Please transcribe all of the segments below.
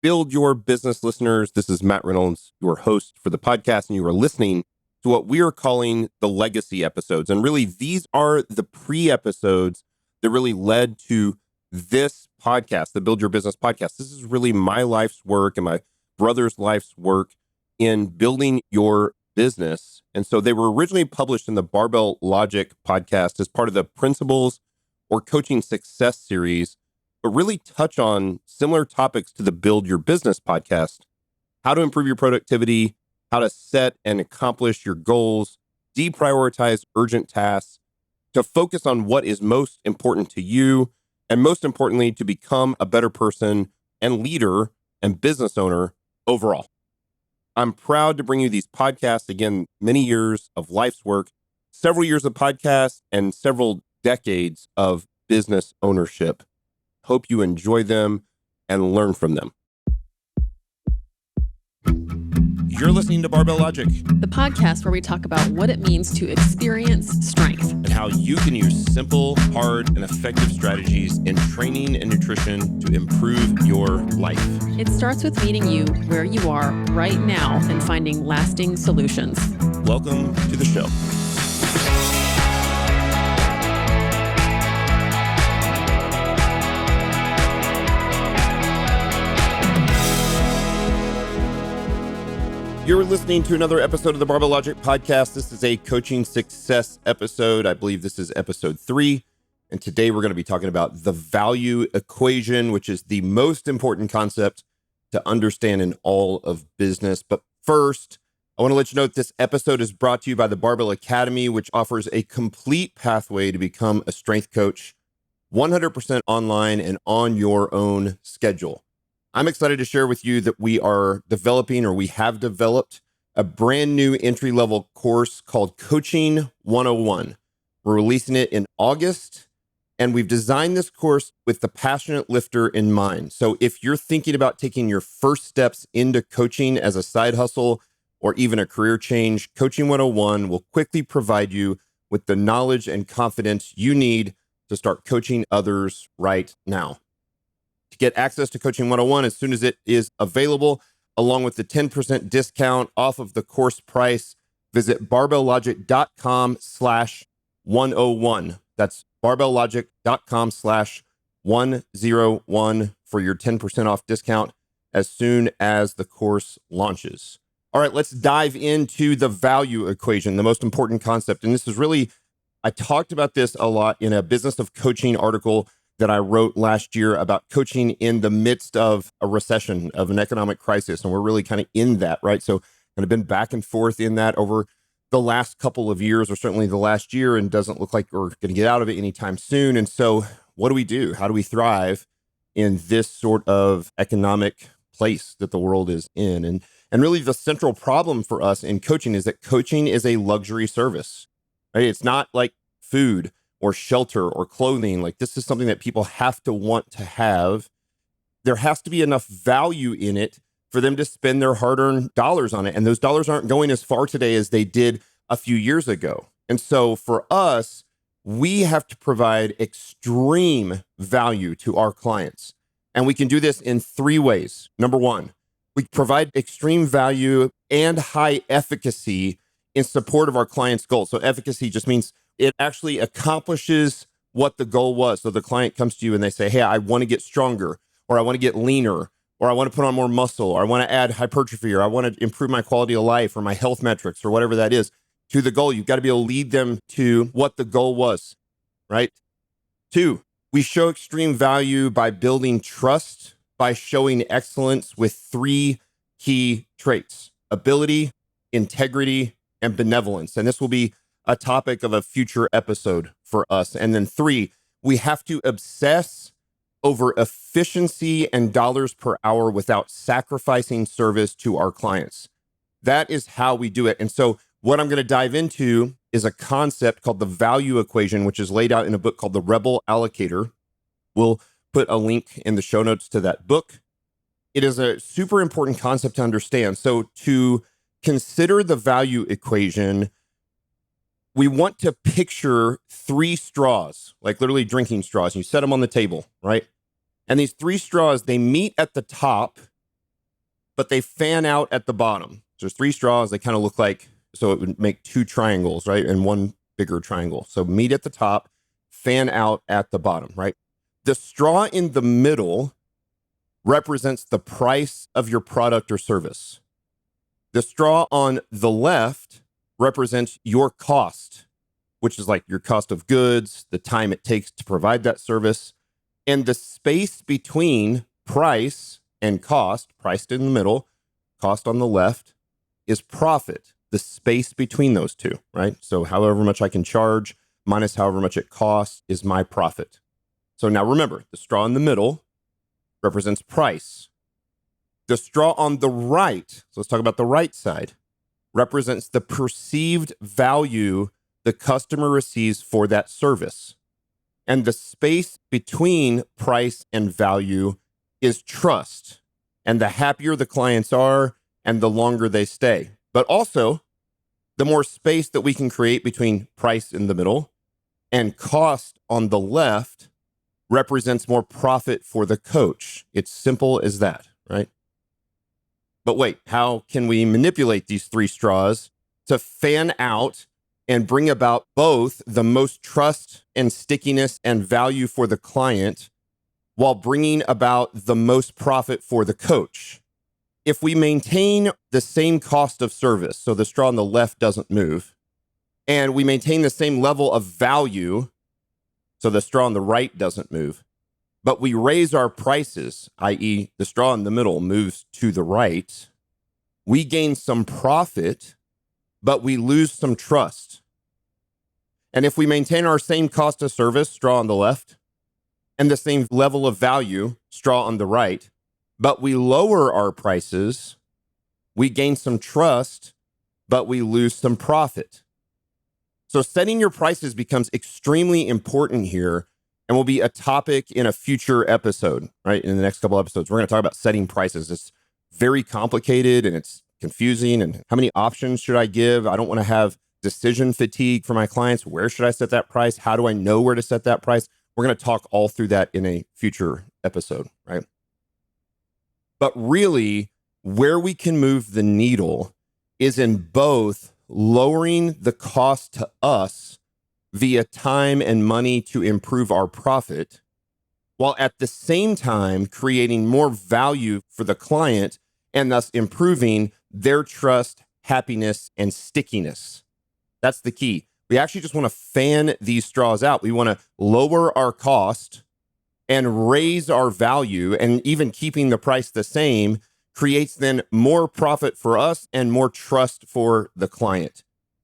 Build Your Business listeners. This is Matt Reynolds, your host for the podcast, and you are listening to what we are calling the legacy episodes. And really, these are the pre-episodes that really led to this podcast, the Build Your Business podcast. This is really my life's work and my brother's life's work in building your business. And so they were originally published in the Barbell Logic podcast as part of the Principles or Coaching Success series, but really touch on similar topics to the Build Your Business podcast: how to improve your productivity, how to set and accomplish your goals, deprioritize urgent tasks, to focus on what is most important to you, and most importantly, to become a better person and leader and business owner overall. I'm proud to bring you these podcasts. Again, many years of life's work, several years of podcasts, and several decades of business ownership. Hope you enjoy them and learn from them. You're listening to Barbell Logic, the podcast where we talk about what it means to experience strength and how you can use simple, hard, and effective strategies in training and nutrition to improve your life. It starts with meeting you where you are right now and finding lasting solutions. Welcome to the show. You're listening to another episode of the Barbell Logic Podcast. This is a coaching success episode. I believe this is episode 3. And today we're going to be talking about the value equation, which is the most important concept to understand in all of business. But first, I want to let you know that this episode is brought to you by the Barbell Academy, which offers a complete pathway to become a strength coach, 100% online and on your own schedule. I'm excited to share with you that we are developing, or we have developed, a brand new entry-level course called Coaching 101. We're releasing it in August, and we've designed this course with the passionate lifter in mind. So if you're thinking about taking your first steps into coaching as a side hustle or even a career change, Coaching 101 will quickly provide you with the knowledge and confidence you need to start coaching others right now. To get access to Coaching 101 as soon as it is available, along with the 10% discount off of the course price, visit barbelllogic.com/101. That's barbelllogic.com/101 for your 10% off discount as soon as the course launches. All right, let's dive into the value equation, the most important concept. And this is really, I talked about this a lot in a Business of Coaching article that I wrote last year about coaching in the midst of a recession, of an economic crisis. And we're really kind of in that, right? So kind of been back and forth in that over the last couple of years, or certainly the last year, and doesn't look like we're going to get out of it anytime soon. And so what do we do? How do we thrive in this sort of economic place that the world is in? And really the central problem for us in coaching is that coaching is a luxury service, right? It's not like food or shelter or clothing. Like, this is something that people have to want to have. There has to be enough value in it for them to spend their hard-earned dollars on it. And those dollars aren't going as far today as they did a few years ago. And so for us, we have to provide extreme value to our clients. And we can do this in 3 ways. Number 1, we provide extreme value and high efficacy in support of our clients' goals. So efficacy just means it actually accomplishes what the goal was. So the client comes to you and they say, hey, I want to get stronger, or I want to get leaner, or I want to put on more muscle, or I want to add hypertrophy, or I want to improve my quality of life or my health metrics or whatever that is to the goal. You've got to be able to lead them to what the goal was, right? 2, we show extreme value by building trust, by showing excellence with 3 key traits: ability, integrity, and benevolence. And this will be a topic of a future episode for us. And then 3, we have to obsess over efficiency and dollars per hour without sacrificing service to our clients. That is how we do it. And so what I'm going to dive into is a concept called the value equation, which is laid out in a book called The Rebel Allocator. We'll put a link in the show notes to that book. It is a super important concept to understand. So to consider the value equation, we want to picture 3 straws, like literally drinking straws. You set them on the table, right? And these 3 straws, they meet at the top but they fan out at the bottom. So there's 3 straws. They kind of look like, so it would make 2 triangles, right? And 1 bigger triangle. So meet at the top, fan out at the bottom, right? The straw in the middle represents the price of your product or service. The straw on the left represents your cost, which is like your cost of goods, the time it takes to provide that service. And the space between price and cost, priced in the middle, cost on the left, is profit, the space between those two, right? So however much I can charge minus however much it costs is my profit. So now remember, the straw in the middle represents price. The straw on the right, so let's talk about the right side, represents the perceived value the customer receives for that service. And the space between price and value is trust. And the happier the clients are and the longer they stay. But also, the more space that we can create between price in the middle and cost on the left represents more profit for the coach. It's simple as that, right? But wait, how can we manipulate these 3 straws to fan out and bring about both the most trust and stickiness and value for the client while bringing about the most profit for the coach? If we maintain the same cost of service, so the straw on the left doesn't move, and we maintain the same level of value, so the straw on the right doesn't move, but we raise our prices, i.e. the straw in the middle moves to the right, we gain some profit, but we lose some trust. And if we maintain our same cost of service, straw on the left, and the same level of value, straw on the right, but we lower our prices, we gain some trust, but we lose some profit. So setting your prices becomes extremely important here and will be a topic in a future episode, right? In the next couple episodes, we're going to talk about setting prices. It's very complicated and it's confusing. And how many options should I give? I don't want to have decision fatigue for my clients. Where should I set that price? How do I know where to set that price? We're going to talk all through that in a future episode, right? But really, where we can move the needle is in both lowering the cost to us via time and money to improve our profit, while at the same time creating more value for the client and thus improving their trust, happiness, and stickiness. That's the key. We actually just want to fan these straws out. We want to lower our cost and raise our value, and even keeping the price the same creates then more profit for us and more trust for the client.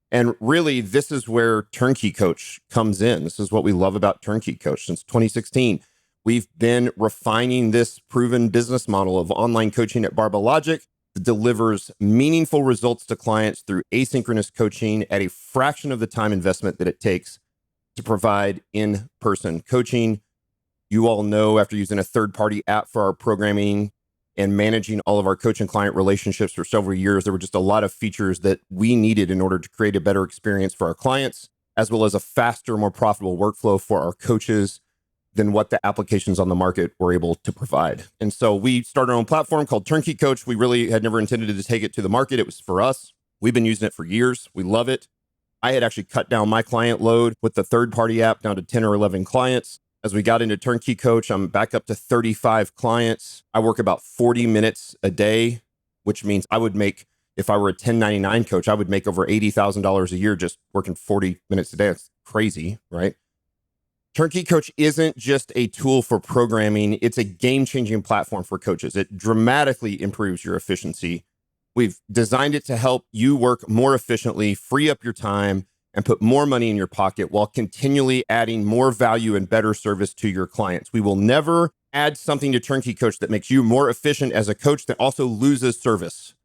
And really, this is where TurnKey Coach comes in. This is what we love about TurnKey Coach. Since 2016, we've been refining this proven business model of online coaching at Barbell Logic that delivers meaningful results to clients through asynchronous coaching at a fraction of the time investment that it takes to provide in-person coaching. You all know, after using a third-party app for our programming and managing all of our coach and client relationships for several years, there were just a lot of features that we needed in order to create a better experience for our clients, as well as a faster, more profitable workflow for our coaches than what the applications on the market were able to provide. And so we started our own platform called TurnKey Coach. We really had never intended to take it to the market. It was for us. We've been using it for years. We love it. I had actually cut down my client load with the third-party app down to 10 or 11 clients. As we got into TurnKey Coach, I'm back up to 35 clients. I work about 40 minutes a day, which means I would make, if I were a 1099 coach, I would make over $80,000 a year just working 40 minutes a day. That's crazy, right? TurnKey Coach isn't just a tool for programming. It's a game-changing platform for coaches. It dramatically improves your efficiency. We've designed it to help you work more efficiently, free up your time, and put more money in your pocket while continually adding more value and better service to your clients. We will never add something to TurnKey Coach that makes you more efficient as a coach that also loses service.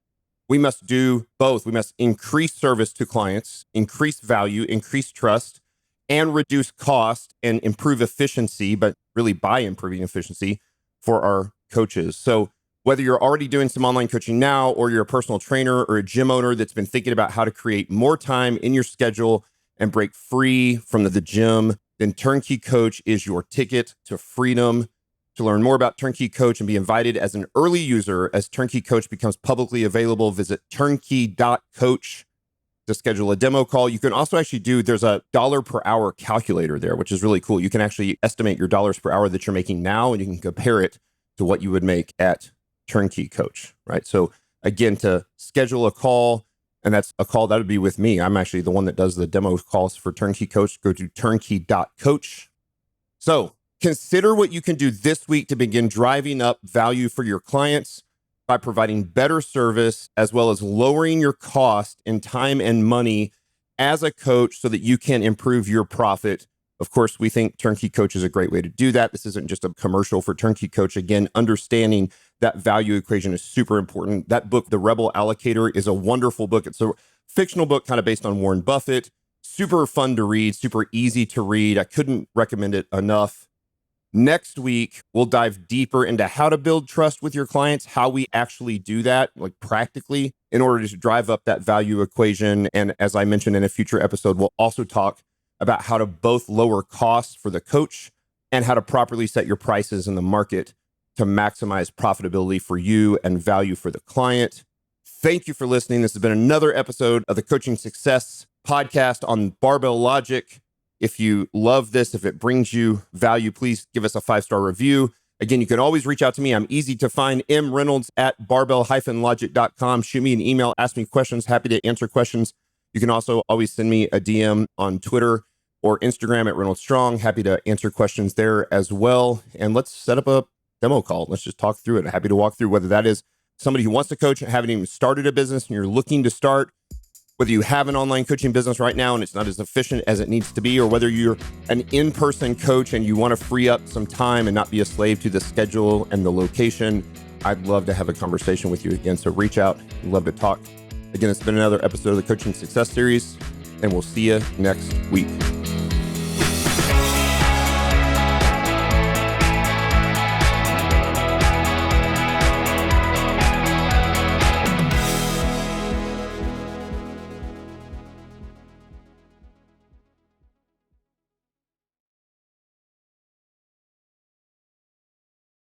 We must do both. We must increase service to clients, increase value, increase trust, and reduce cost and improve efficiency, but really by improving efficiency for our coaches. So whether you're already doing some online coaching now, or you're a personal trainer or a gym owner that's been thinking about how to create more time in your schedule and break free from the gym, then TurnKey Coach is your ticket to freedom. To learn more about TurnKey Coach and be invited as an early user as TurnKey Coach becomes publicly available, visit turnkey.coach to schedule a demo call. You can also actually there's a dollar per hour calculator there, which is really cool. You can actually estimate your dollars per hour that you're making now, and you can compare it to what you would make at TurnKey Coach, right? So again, to schedule a call, and that's a call that would be with me. I'm actually the one that does the demo calls for TurnKey Coach. Go to turnkey.coach. So consider what you can do this week to begin driving up value for your clients by providing better service, as well as lowering your cost in time and money as a coach so that you can improve your profit. Of course, we think TurnKey Coach is a great way to do that. This isn't just a commercial for TurnKey Coach. Again, understanding that value equation is super important. That book, The Rebel Allocator, is a wonderful book. It's a fictional book kind of based on Warren Buffett. Super fun to read, super easy to read. I couldn't recommend it enough. Next week, we'll dive deeper into how to build trust with your clients, how we actually do that, like practically, in order to drive up that value equation. And as I mentioned in a future episode, we'll also talk about how to both lower costs for the coach and how to properly set your prices in the market to maximize profitability for you and value for the client. Thank you for listening. This has been another episode of the Coaching Success Podcast on Barbell Logic. If you love this, if it brings you value, please give us a 5-star review. Again, you can always reach out to me. I'm easy to find, mreynolds@barbell-logic.com. Shoot me an email, ask me questions. Happy to answer questions. You can also always send me a DM on Twitter or Instagram at Reynolds Strong. Happy to answer questions there as well. And let's set up a demo call. Let's just talk through it. Happy to walk through whether that is somebody who wants to coach and haven't even started a business and you're looking to start, whether you have an online coaching business right now and it's not as efficient as it needs to be, or whether you're an in-person coach and you want to free up some time and not be a slave to the schedule and the location. I'd love to have a conversation with you again. So reach out. I'd love to talk. Again, it's been another episode of the Coaching Success Series, and we'll see you next week.